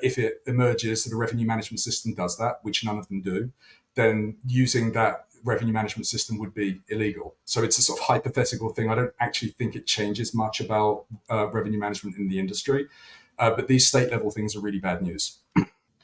if it emerges that a revenue management system does that, which none of them do, then using that revenue management system would be illegal. So it's a sort of hypothetical thing. I don't actually think it changes much about revenue management in the industry, but these state level things are really bad news.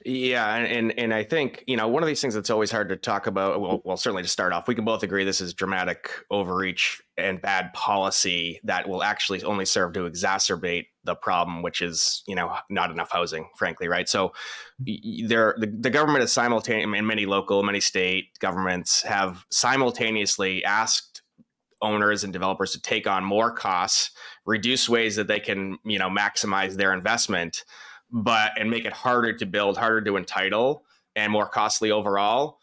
Yeah, and I think, one of these things that's always hard to talk about, well, certainly to start off, we can both agree this is dramatic overreach and bad policy that will actually only serve to exacerbate the problem, which is, not enough housing, frankly, right? So the government is simultaneously, and many state governments have simultaneously asked owners and developers to take on more costs, reduce ways that they can, maximize their investment, and make it harder to build, harder to entitle, and more costly overall,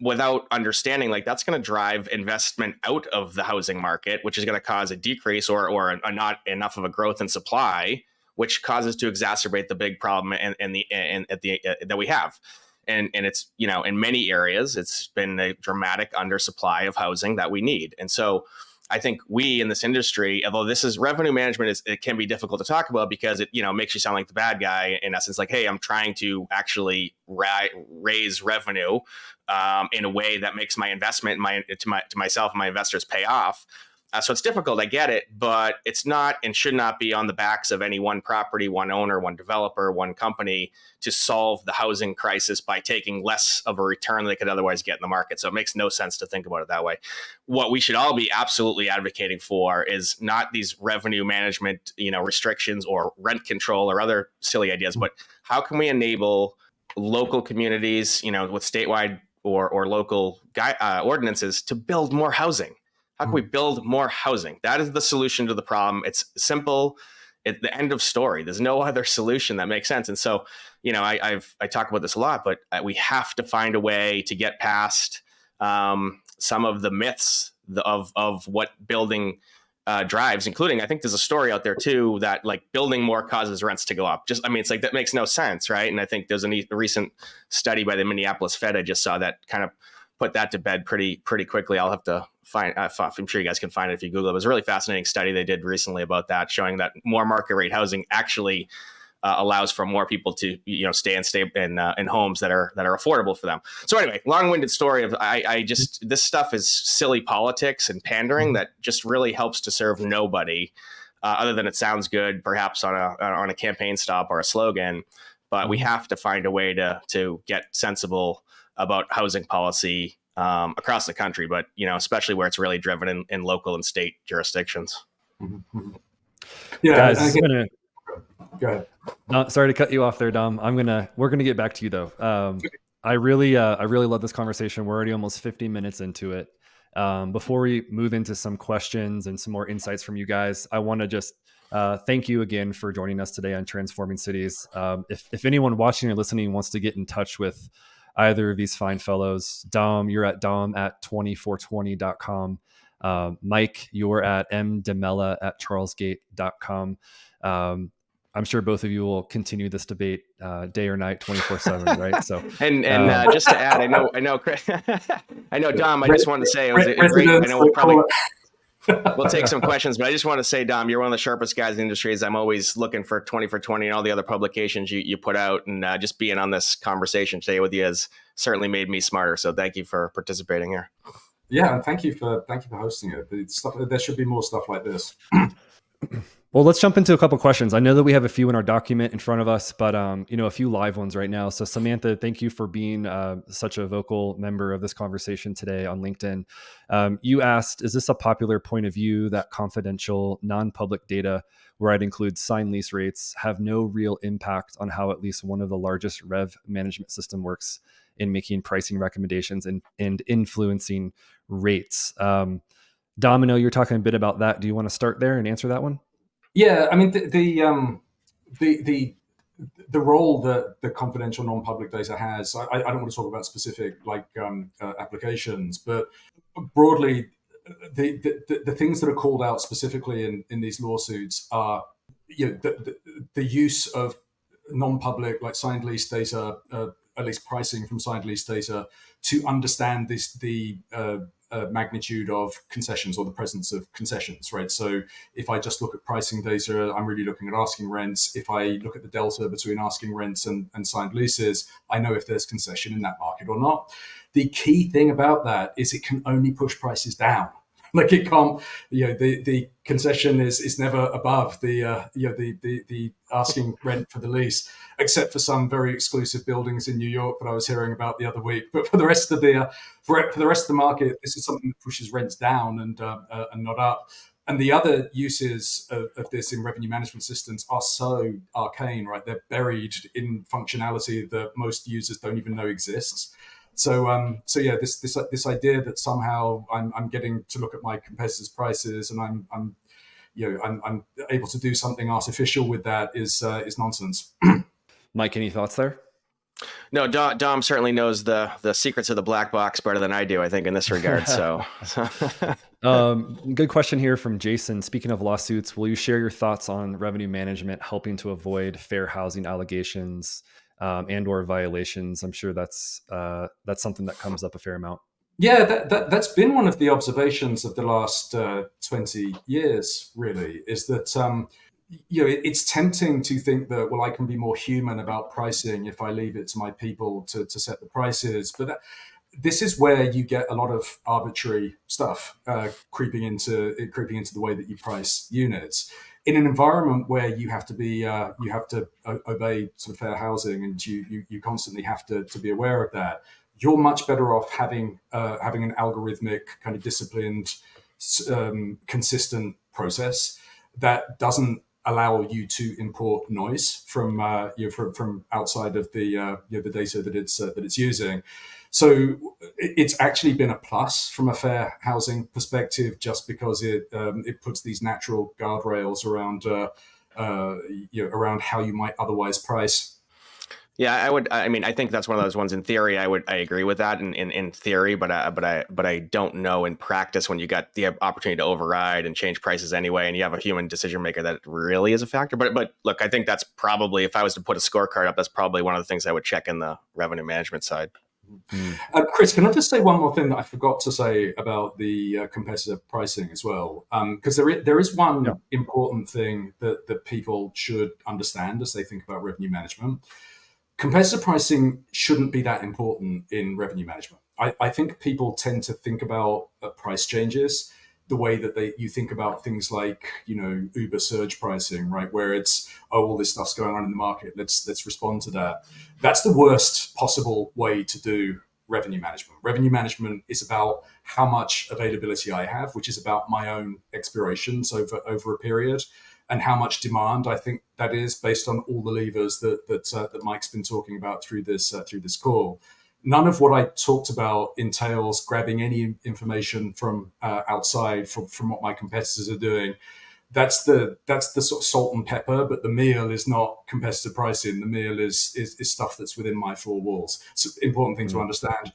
without understanding that's going to drive investment out of the housing market, which is going to cause a decrease or not enough of a growth in supply, which causes to exacerbate the big problem that we have. And it's, in many areas, it's been a dramatic undersupply of housing that we need. And so I think we in this industry, although this is revenue management, it can be difficult to talk about because it, makes you sound like the bad guy in essence, like, hey, I'm trying to actually raise revenue in a way that makes my investment to myself and my investors pay off. So it's difficult. I get it, but it's not and should not be on the backs of any one property, one owner, one developer, one company to solve the housing crisis by taking less of a return than they could otherwise get in the market. So it makes no sense to think about it that way. What we should all be absolutely advocating for is not these revenue management, restrictions or rent control or other silly ideas, but how can we enable local communities, with statewide or local ordinances to build more housing? How can we build more housing? That is the solution to the problem. It's simple. At the end of story. There's no other solution that makes sense. And so, I talk about this a lot, but we have to find a way to get past some of the myths of what building drives, including, I think there's a story out there too that building more causes rents to go up. It's that makes no sense, right? And I think there's a recent study by the Minneapolis Fed I just saw that kind of put that to bed pretty quickly. I'll have to find. I'm sure you guys can find it if you Google it. It was a really fascinating study they did recently about that, showing that more market rate housing actually allows for more people to stay in homes that are affordable for them. So anyway, long-winded story of this stuff is silly politics and pandering that just really helps to serve nobody, other than it sounds good perhaps on a campaign stop or a slogan. But we have to find a way to get sensible about housing policy across the country, but especially where it's really driven in local and state jurisdictions. Mm-hmm. Yeah, guys, go ahead. No, sorry to cut you off there, Dom. We're gonna get back to you though. I really love this conversation. We're already almost 50 minutes into it. Before we move into some questions and some more insights from you guys, I want to just thank you again for joining us today on Transforming Cities. If anyone watching or listening wants to get in touch with either of these fine fellows, Dom, you're at dom@2420.com. Mike, you're at mdemella@charlesgate.com. I'm sure both of you will continue this debate day or night, 24/7, right? So, and just to add, I know, I know, Dom. I just wanted to say it was great. I know we'll take some questions, but I just want to say, Dom, you're one of the sharpest guys in the industry. I'm always looking for 20 for 20 and all the other publications you put out, and just being on this conversation today with you has certainly made me smarter. So thank you for participating here. Yeah, and thank you for hosting it. There should be more stuff like this. Well, let's jump into a couple questions. I know that we have a few in our document in front of us, but a few live ones right now. So Samantha, thank you for being such a vocal member of this conversation today on LinkedIn. You asked, is this a popular point of view that confidential, non-public data, where I'd include signed lease rates, have no real impact on how at least one of the largest rev management system works in making pricing recommendations and influencing rates? Dom, I know you're talking a bit about that. Do you want to start there and answer that one? Yeah, I mean the role that the confidential non-public data has. I don't want to talk about specific applications, but broadly, the things that are called out specifically in these lawsuits are the use of non-public, like signed lease data, at least pricing from signed lease data, to understand the magnitude of concessions or the presence of concessions, right? So if I just look at pricing data, I'm really looking at asking rents. If I look at the delta between asking rents and signed leases, I know if there's concession in that market or not. The key thing about that is it can only push prices down. Like it can't, the concession is never above the asking rent for the lease, except for some very exclusive buildings in New York that I was hearing about the other week. But for the rest of the market, this is something that pushes rents down and not up. And the other uses of this in revenue management systems are so arcane, right? They're buried in functionality that most users don't even know exists. So yeah, this idea that somehow I'm getting to look at my competitors' prices and I'm able to do something artificial with that is nonsense. Mike, any thoughts there? No, Dom certainly knows the secrets of the black box better than I do, I think, in this regard. So, good question here from Jason. Speaking of lawsuits, will you share your thoughts on revenue management helping to avoid fair housing allegations and/or violations? I'm sure that's something that comes up a fair amount. Yeah, that's been one of the observations of the last 20 years. Really, is that it's tempting to think that, well, I can be more human about pricing if I leave it to my people to set the prices. But this is where you get a lot of arbitrary stuff creeping into the way that you price units. In an environment where you have to obey sort of fair housing, and you constantly have to be aware of that, you're much better off having an algorithmic, kind of disciplined, consistent process that doesn't allow you to import noise from outside of the data that it's using. So it's actually been a plus from a fair housing perspective, just because it puts these natural guardrails around around how you might otherwise price. Yeah, I think that's one of those ones. In theory, I agree with that in theory, but I don't know in practice when you got the opportunity to override and change prices anyway, and you have a human decision maker, that really is a factor. But look, I think that's probably, if I was to put a scorecard up, that's probably one of the things I would check in the revenue management side. Chris, can I just say one more thing that I forgot to say about the competitive pricing as well? Because there is one important thing that people should understand as they think about revenue management. Competitor pricing shouldn't be that important in revenue management. I think people tend to think about price changes the way that you think about things like, Uber surge pricing, right? Where it's, all this stuff's going on in the market, let's respond to that. That's the worst possible way to do revenue management. Revenue management is about how much availability I have, which is about my own expirations over a period, and how much demand I think that is based on all the levers that Mike's been talking about through this call. None of what I talked about entails grabbing any information from outside from what my competitors are doing. That's the sort of salt and pepper, but the meal is not competitor pricing. The meal is stuff that's within my four walls. It's an important thing to understand.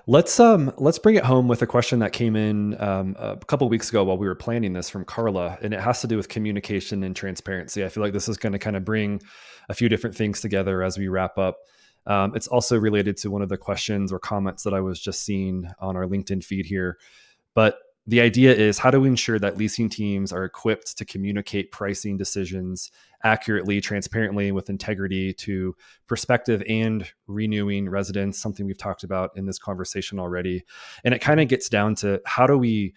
Let's bring it home with a question that came in a couple of weeks ago while we were planning this, from Carla, and it has to do with communication and transparency. I feel like this is going to kind of bring a few different things together as we wrap up. It's also related to one of the questions or comments that I was just seeing on our LinkedIn feed here. But the idea is, how do we ensure that leasing teams are equipped to communicate pricing decisions accurately, transparently, with integrity to prospective and renewing residents, something we've talked about in this conversation already. And it kind of gets down to, how do we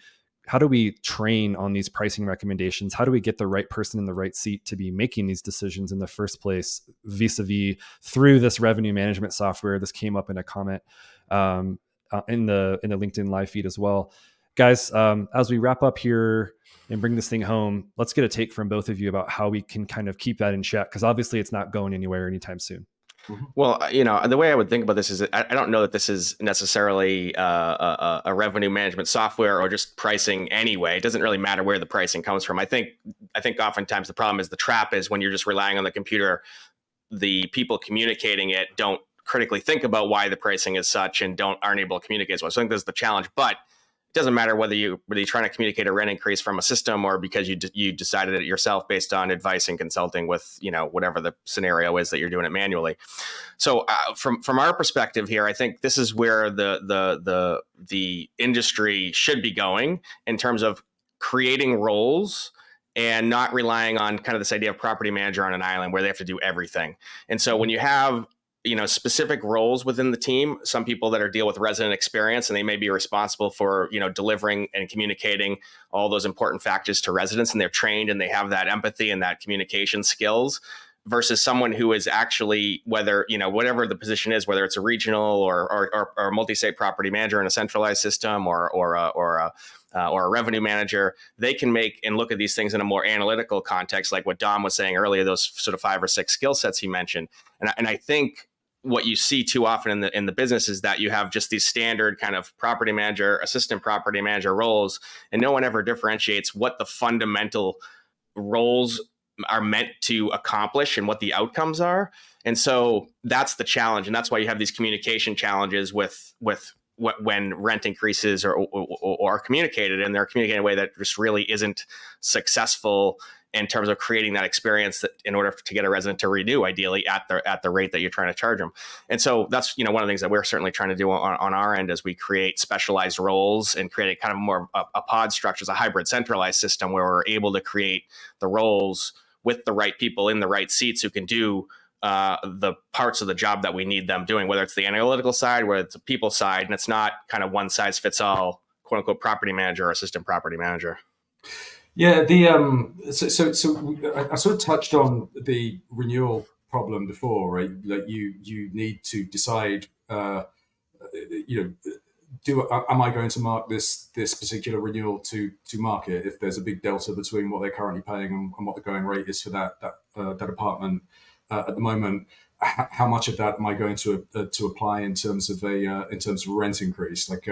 train on these pricing recommendations? How do we get the right person in the right seat to be making these decisions in the first place, vis-a-vis through this revenue management software? This came up in a comment in the LinkedIn live feed as well. Guys, as we wrap up here and bring this thing home, let's get a take from both of you about how we can kind of keep that in check, because obviously it's not going anywhere anytime soon. Well, the way I would think about this is that I don't know that this is necessarily a revenue management software or just pricing anyway. It doesn't really matter where the pricing comes from. I think oftentimes the problem is the trap is when you're just relying on the computer, the people communicating it don't critically think about why the pricing is such and aren't able to communicate as well. So I think that's the challenge. But it doesn't matter whether you're trying to communicate a rent increase from a system or because you decided it yourself based on advice and consulting with whatever the scenario is that you're doing it manually. So from our perspective here, I think this is where the industry should be going in terms of creating roles and not relying on kind of this idea of property manager on an island where they have to do everything. And so when you have specific roles within the team, some people that deal with resident experience, and they may be responsible for delivering and communicating all those important factors to residents, and they're trained and they have that empathy and that communication skills, versus someone who is actually, whether whatever the position is, whether it's a regional or a multi-state property manager in a centralized system or a revenue manager, they can make and look at these things in a more analytical context, like what Dom was saying earlier, those sort of 5 or 6 skill sets he mentioned. And I think what you see too often in the business is that you have just these standard kind of property manager, assistant property manager roles, and no one ever differentiates what the fundamental roles are meant to accomplish and what the outcomes are. And so that's the challenge, and that's why you have these communication challenges with when rent increases or are communicated, and they're communicated in a way that just really isn't successful in terms of creating that experience that in order to get a resident to renew, ideally at the rate that you're trying to charge them. And so that's one of the things that we're certainly trying to do on our end as we create specialized roles and create a kind of more a pod structure, a hybrid centralized system where we're able to create the roles with the right people in the right seats who can do the parts of the job that we need them doing, whether it's the analytical side, whether it's the people side, and it's not kind of one size fits all, quote unquote, property manager or assistant property manager. Yeah, so I sort of touched on the renewal problem before, right? Like you need to decide, am I going to mark this particular renewal to market if there's a big delta between what they're currently paying and what the going rate is for that apartment at the moment? How much of that am I going to apply in terms of a rent increase? Like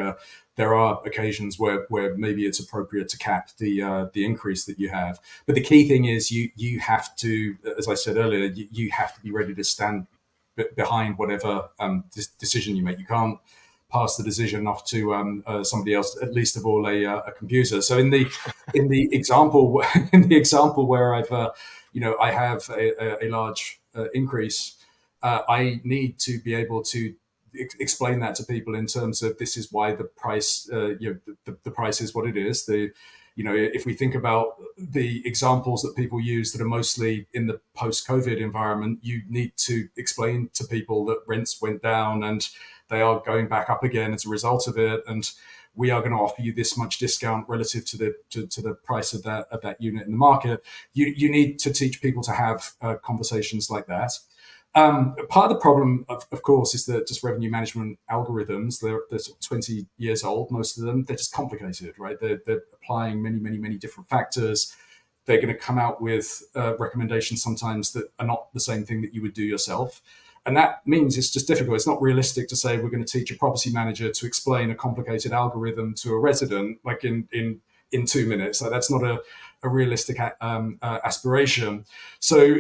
there are occasions where maybe it's appropriate to cap the increase that you have, but the key thing is you have to, as I said earlier, you have to be ready to stand behind whatever decision you make. You can't pass the decision off to somebody else, at least of all a computer. So in the example where I've I have a large increase. I need to be able to explain that to people in terms of this is why the price, the price is what it is. If we think about the examples that people use that are mostly in the post-COVID environment, you need to explain to people that rents went down and they are going back up again as a result of it, and we are going to offer you this much discount relative to the price of that unit in the market. You need to teach people to have conversations like that. Part of the problem, of course, is that just revenue management algorithms, they're 20 years old, most of them, they're just complicated, right? They're applying many different factors. They're going to come out with recommendations sometimes that are not the same thing that you would do yourself. And that means it's just difficult. It's not realistic to say we're going to teach a property manager to explain a complicated algorithm to a resident like in 2 minutes. Like, that's not a realistic aspiration. So,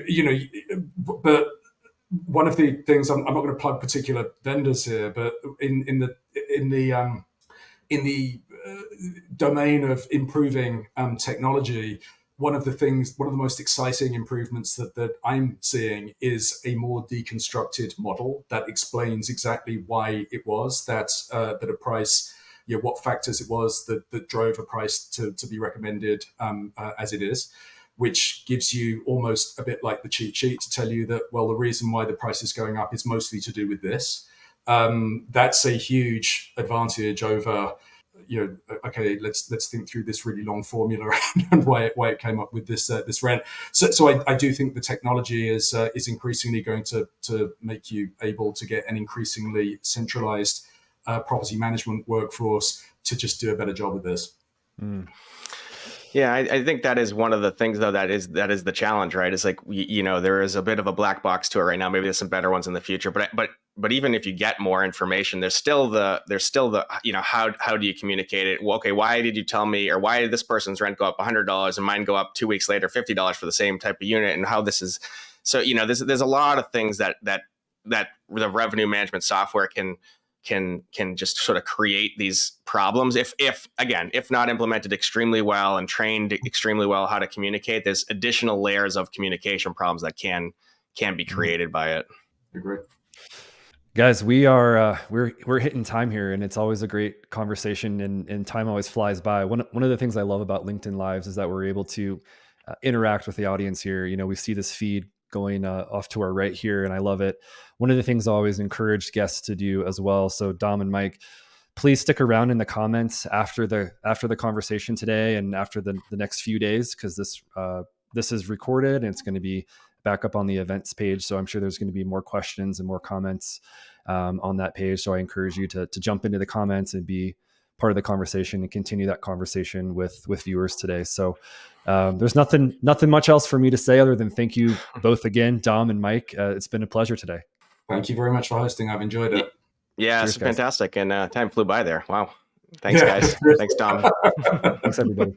but one of the things, I'm not going to plug particular vendors here, but in the domain of improving technology, one of the most exciting improvements that I'm seeing is a more deconstructed model that explains exactly why it was that a price, what factors it was that drove a price to be recommended as it is, which gives you almost a bit like the cheat sheet to tell you that, well, the reason why the price is going up is mostly to do with this. That's a huge advantage over, okay, let's think through this really long formula and why it came up with this rent. So I do think the technology is increasingly going to make you able to get an increasingly centralized property management workforce to just do a better job of this. Yeah, I think that is one of the things, though, that is the challenge, right? It's like, there is a bit of a black box to it right now. Maybe there's some better ones in the future, but even if you get more information, there's still the how do you communicate it? Well, okay, why did you tell me, or why did this person's rent go up $100 and mine go up 2 weeks later $50 for the same type of unit, and how this is so there's a lot of things that the revenue management software can just sort of create these problems if not implemented extremely well and trained extremely well how to communicate. There's additional layers of communication problems that can be created by it. Agree. Guys, we are we're hitting time here, and it's always a great conversation, and time always flies by. One of the things I love about LinkedIn Lives is that we're able to interact with the audience here. We see this feed going off to our right here, and I love it. One of the things I always encourage guests to do as well. So Dom and Mike, please stick around in the comments after the conversation today and after the next few days, because this is recorded and it's going to be back up on the events page. So I'm sure there's going to be more questions and more comments on that page. So I encourage you to jump into the comments and be part of the conversation and continue that conversation with viewers today. So there's nothing much else for me to say other than thank you both again, Dom and Mike. It's been a pleasure today. Thank you very much for hosting. I've enjoyed it. Yeah, it's fantastic. And time flew by there. Wow. Thanks, guys. Thanks, Dom. Thanks, everybody.